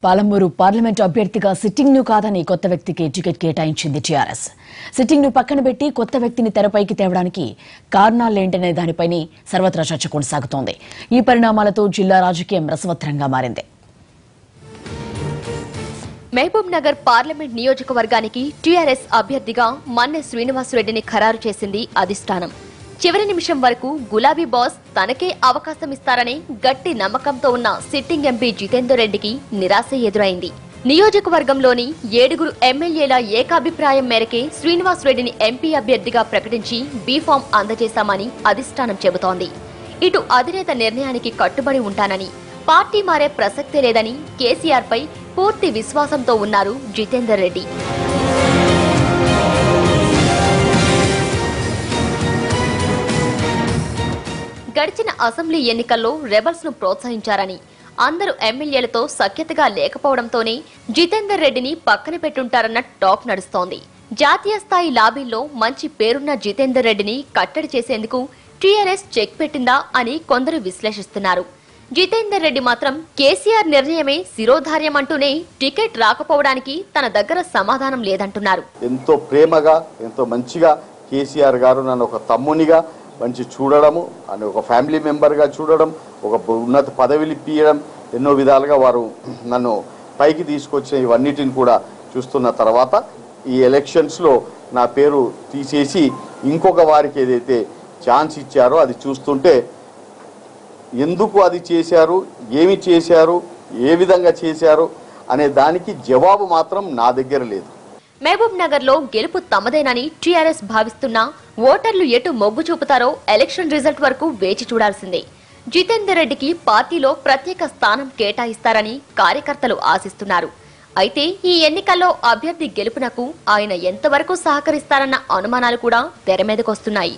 Palamuru parliament అభ్యర్థిగా sitting ను కాదని కొత్త వ్యక్తికి టికెట్ కేటాయించింది టీఆర్ఎస్. సిట్టింగ్ ను పక్కన పెట్టి కొత్త వ్యక్తిని తెరపైకి తేవడానికి కారణాలేంటనే దానిపైనే సర్వత్రా చర్చ కొనసాగుతోంది. ఈ పరిణామాలతో జిల్లా రాజకీయం రసవత్తరంగా మారింది. మహబూబ్ నగర్ పార్లమెంట్ నియోజకవర్గానికి టీఆర్ఎస్ అభ్యర్థిగా మన్నె శ్రీనివాసరెడ్డిని ఖరారు చేసింది అధిష్టానం. చివరి నిమిషం వరకు గులాబీ బాస్ తనకే అవకాశం ఇస్తారని గట్టి నమ్మకంతో ఉన్న సిట్టింగ్ ఎంపీ జితేందర్ రెడ్డికి నిరాశ ఎదురైంది. నియోజకవర్గంలోని 7 ఎమ్మెల్యేల ఏకాభిప్రాయం మేరకే శ్రీనివాసరెడ్డిని ఎంపీ అభ్యర్థిగా ప్రకటించి బీఫామ్ అందజేశామని అధిష్టానం చెబుతోంది. ఇటు అధినేత నిర్ణయానికి కట్టుబడి ఉంటానని, పార్టీ మారే ప్రసక్తే లేదని కేసీఆర్ పై పూర్తి విశ్వాసంతో ఉన్నారు జితేందర్ రెడ్డి. గడిచిన అసెంబ్లీ ఎన్నికల్లో రెబల్స్ ను ప్రోత్సహించారని, అందరూ ఎమ్మెల్యేలతో సఖ్యతగా లేకపోవడంతోనే జితేందర్ రెడ్డిని పక్కన పెట్టుంటారన్న టాక్ నడుస్తోంది. జాతీయ స్థాయి లాబీల్లో మంచి పేరున్న జితేందర్ రెడ్డిని కట్టడి చేసేందుకు టీఆర్ఎస్ చెక్ పెట్టిందా అని కొందరు విశ్లేషిస్తున్నారు. జితేందర్ రెడ్డి మాత్రం కేసీఆర్ నిర్ణయమే శిరోధార్యం అంటూనే టికెట్ రాకపోవడానికి తన దగ్గర సమాధానం లేదంటున్నారు. ఎంతో ప్రేమగా, ఎంతో మంచిగా కేసీఆర్ గారు నన్ను ఒక తమ్మునిగా మంచి చూడడము, అని ఒక ఫ్యామిలీ మెంబర్గా చూడడం, ఒక ఉన్నత పదవిలు ఇప్పియడం, ఎన్నో విధాలుగా వారు నన్ను పైకి తీసుకొచ్చిన ఇవన్నిటిని కూడా చూస్తున్న తర్వాత ఈ ఎలక్షన్స్లో నా పేరు తీసేసి ఇంకొక వారికి ఏదైతే ఛాన్స్ ఇచ్చారో అది చూస్తుంటే ఎందుకు అది చేశారు, ఏమి చేశారు, ఏ విధంగా చేశారు అనే దానికి జవాబు మాత్రం నా దగ్గర లేదు. మహబూబ్ నగర్ లో గెలుపు తమదేనని టీఆర్ఎస్ భావిస్తున్నా ఓటర్లు ఎటు మొగ్గు చూపుతారో ఎలక్షన్ రిజల్ట్ వరకు వేచి చూడాల్సిందే. జితేందర్ రెడ్డికి పార్టీలో ప్రత్యేక స్థానం కేటాయిస్తారని కార్యకర్తలు ఆశిస్తున్నారు. అయితే ఈ ఎన్నికల్లో అభ్యర్థి గెలుపునకు ఆయన ఎంతవరకు సహకరిస్తారన్న అనుమానాలు కూడా తెరమీదకొస్తున్నాయి.